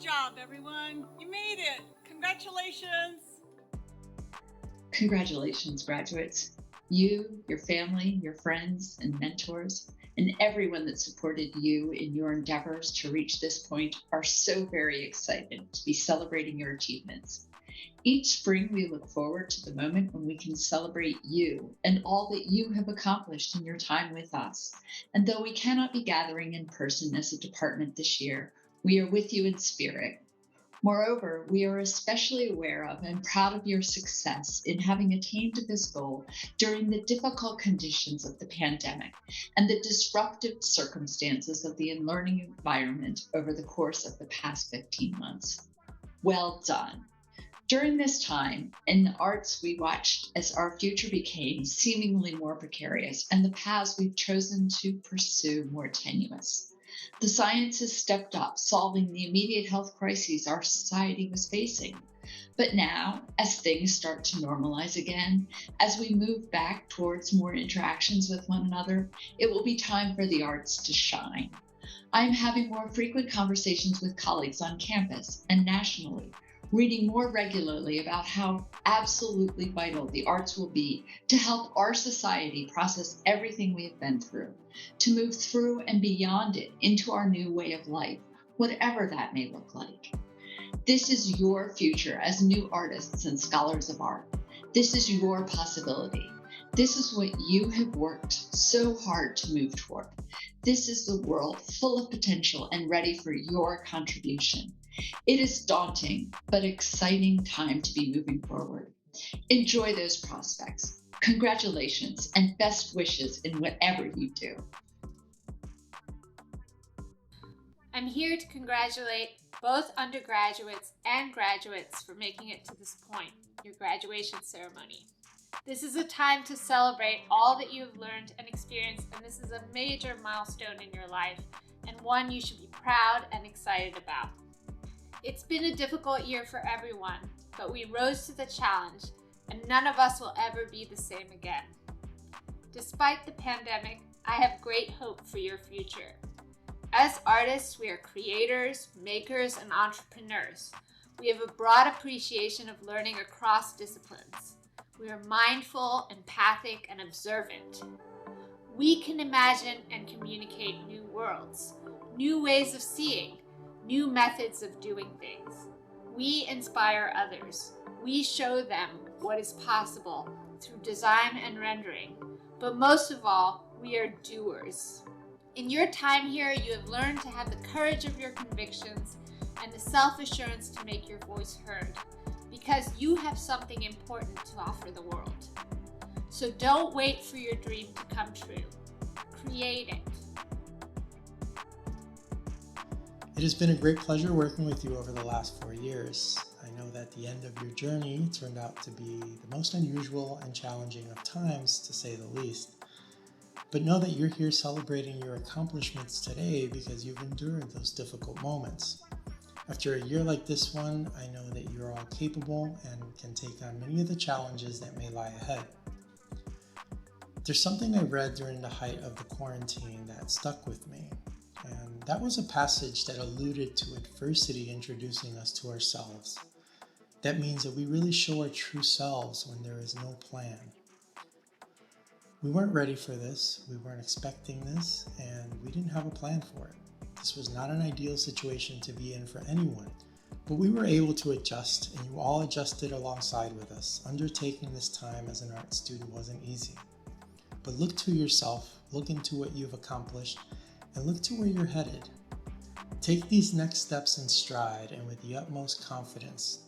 job, everyone. You made it. Congratulations. Congratulations, graduates. You, your family, your friends and mentors, and everyone that supported you in your endeavors to reach this point are so very excited to be celebrating your achievements. Each spring, we look forward to the moment when we can celebrate you and all that you have accomplished in your time with us. And though we cannot be gathering in person as a department this year, we are with you in spirit. Moreover, we are especially aware of and proud of your success in having attained this goal during the difficult conditions of the pandemic and the disruptive circumstances of the learning environment over the course of the past 15 months. Well done. During this time, in the arts, we watched as our future became seemingly more precarious and the paths we've chosen to pursue more tenuous. The sciences stepped up, solving the immediate health crises our society was facing. But now, as things start to normalize again, as we move back towards more interactions with one another, it will be time for the arts to shine. I'm having more frequent conversations with colleagues on campus and nationally, reading more regularly about how absolutely vital the arts will be to help our society process everything we have been through, to move through and beyond it into our new way of life, whatever that may look like. This is your future as new artists and scholars of art. This is your possibility. This is what you have worked so hard to move toward. This is the world full of potential and ready for your contribution. It is daunting, but exciting time to be moving forward. Enjoy those prospects. Congratulations and best wishes in whatever you do. I'm here to congratulate both undergraduates and graduates for making it to this point, your graduation ceremony. This is a time to celebrate all that you have learned and experienced, and this is a major milestone in your life and one you should be proud and excited about. It's been a difficult year for everyone, but we rose to the challenge, and none of us will ever be the same again. Despite the pandemic, I have great hope for your future. As artists, we are creators, makers, and entrepreneurs. We have a broad appreciation of learning across disciplines. We are mindful, empathic, and observant. We can imagine and communicate new worlds, new ways of seeing, new methods of doing things. We inspire others. We show them what is possible through design and rendering. But most of all, we are doers. In your time here, you have learned to have the courage of your convictions and the self-assurance to make your voice heard, because you have something important to offer the world. So don't wait for your dream to come true. Create it. It has been a great pleasure working with you over the last 4 years. I know that the end of your journey turned out to be the most unusual and challenging of times, to say the least. But know that you're here celebrating your accomplishments today because you've endured those difficult moments. After a year like this one, I know that you're all capable and can take on many of the challenges that may lie ahead. There's something I read during the height of the quarantine that stuck with me. And that was a passage that alluded to adversity introducing us to ourselves. That means that we really show our true selves when there is no plan. We weren't ready for this, we weren't expecting this, and we didn't have a plan for it. This was not an ideal situation to be in for anyone, but we were able to adjust, and you all adjusted alongside with us. Undertaking this time as an art student wasn't easy. But look to yourself, look into what you've accomplished, and look to where you're headed. Take these next steps in stride and with the utmost confidence,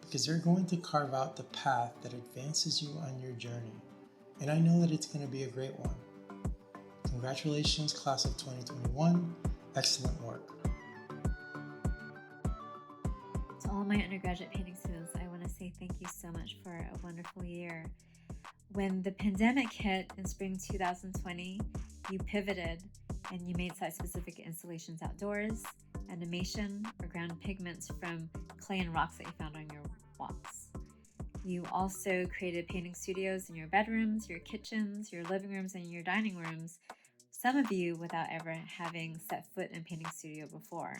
because they're going to carve out the path that advances you on your journey. And I know that it's going to be a great one. Congratulations, class of 2021. Excellent work. To all my undergraduate painting students, I want to say thank you so much for a wonderful year. When the pandemic hit in spring 2020, you pivoted and you made site-specific installations outdoors, animation, or ground pigments from clay and rocks that you found on your walks. You also created painting studios in your bedrooms, your kitchens, your living rooms, and your dining rooms, some of you without ever having set foot in a painting studio before.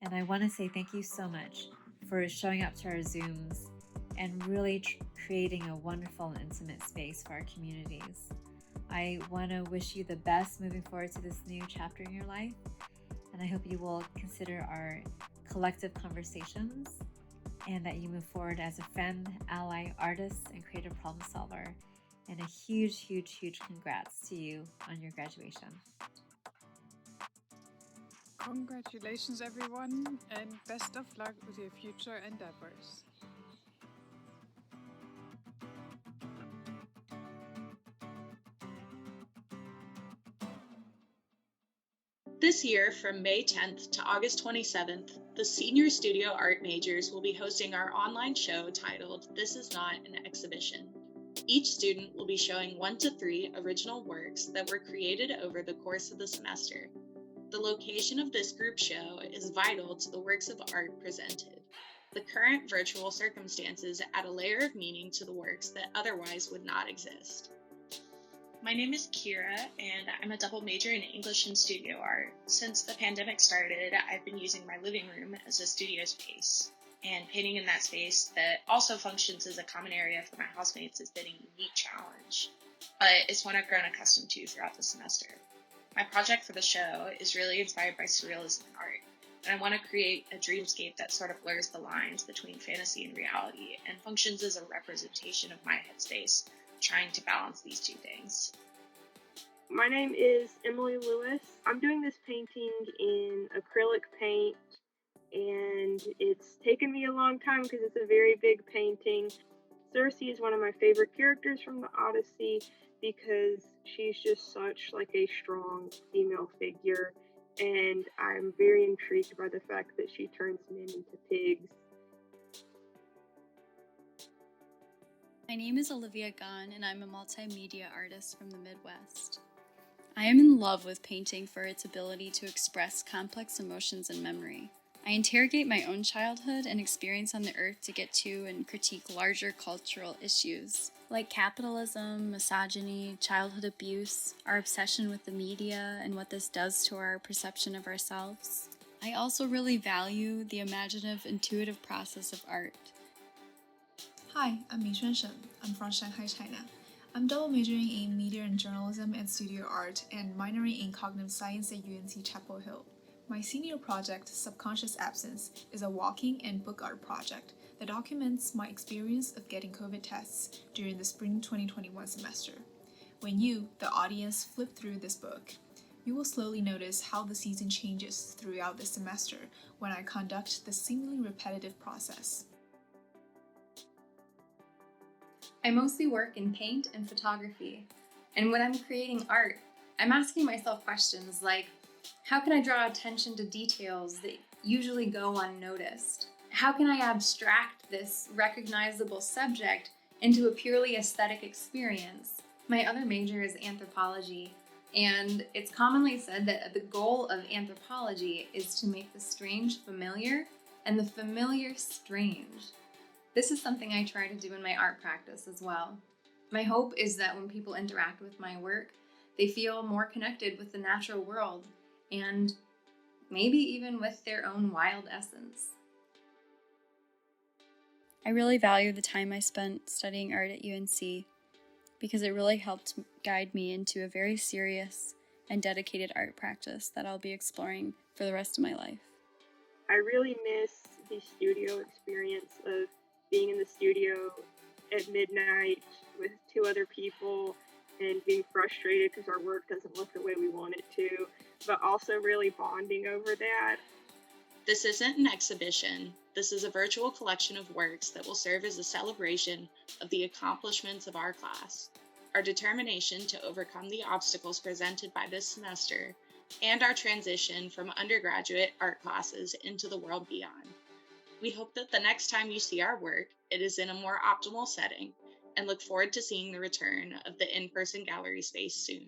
And I want to say thank you so much for showing up to our Zooms and really creating a wonderful and intimate space for our communities. I want to wish you the best moving forward to this new chapter in your life, and I hope you will consider our collective conversations and that you move forward as a friend, ally, artist, and creative problem solver. And a huge, huge, huge congrats to you on your graduation. Congratulations, everyone, and best of luck with your future endeavors. This year, from May 10th to August 27th, the senior studio art majors will be hosting our online show titled This Is Not an Exhibition. Each student will be showing 1 to 3 original works that were created over the course of the semester. The location of this group show is vital to the works of art presented. The current virtual circumstances add a layer of meaning to the works that otherwise would not exist. My name is Kyra, and I'm a double major in English and studio art. Since the pandemic started, I've been using my living room as a studio space, and painting in that space that also functions as a common area for my housemates has been a unique challenge, but it's one I've grown accustomed to throughout the semester. My project for the show is really inspired by surrealism in art, and I want to create a dreamscape that sort of blurs the lines between fantasy and reality and functions as a representation of my headspace, trying to balance these two things. My name is Emily Lewis. I'm doing this painting in acrylic paint, and it's taken me a long time because it's a very big painting. Circe is one of my favorite characters from the Odyssey because she's just such like a strong female figure, and I'm very intrigued by the fact that she turns men into pigs. My name is Olivia Gunn, and I'm a multimedia artist from the Midwest. I am in love with painting for its ability to express complex emotions and memory. I interrogate my own childhood and experience on the earth to get to and critique larger cultural issues, like capitalism, misogyny, childhood abuse, our obsession with the media, and what this does to our perception of ourselves. I also really value the imaginative, intuitive process of art. Hi, I'm Mingxuan Shen. I'm from Shanghai, China. I'm double majoring in media and journalism and studio art and minoring in cognitive science at UNC-Chapel Hill. My senior project, Subconscious Absence, is a walking and book art project that documents my experience of getting COVID tests during the spring 2021 semester. When you, the audience, flip through this book, you will slowly notice how the season changes throughout the semester when I conduct the seemingly repetitive process. I mostly work in paint and photography, and when I'm creating art, I'm asking myself questions like, how can I draw attention to details that usually go unnoticed? How can I abstract this recognizable subject into a purely aesthetic experience? My other major is anthropology, and it's commonly said that the goal of anthropology is to make the strange familiar and the familiar strange. This is something I try to do in my art practice as well. My hope is that when people interact with my work, they feel more connected with the natural world and maybe even with their own wild essence. I really value the time I spent studying art at UNC because it really helped guide me into a very serious and dedicated art practice that I'll be exploring for the rest of my life. I really miss the studio experience of being in the studio at midnight with 2 other people and being frustrated because our work doesn't look the way we want it to, but also really bonding over that. This isn't an exhibition. This is a virtual collection of works that will serve as a celebration of the accomplishments of our class, our determination to overcome the obstacles presented by this semester, and our transition from undergraduate art classes into the world beyond. We hope that the next time you see our work, it is in a more optimal setting, and look forward to seeing the return of the in-person gallery space soon.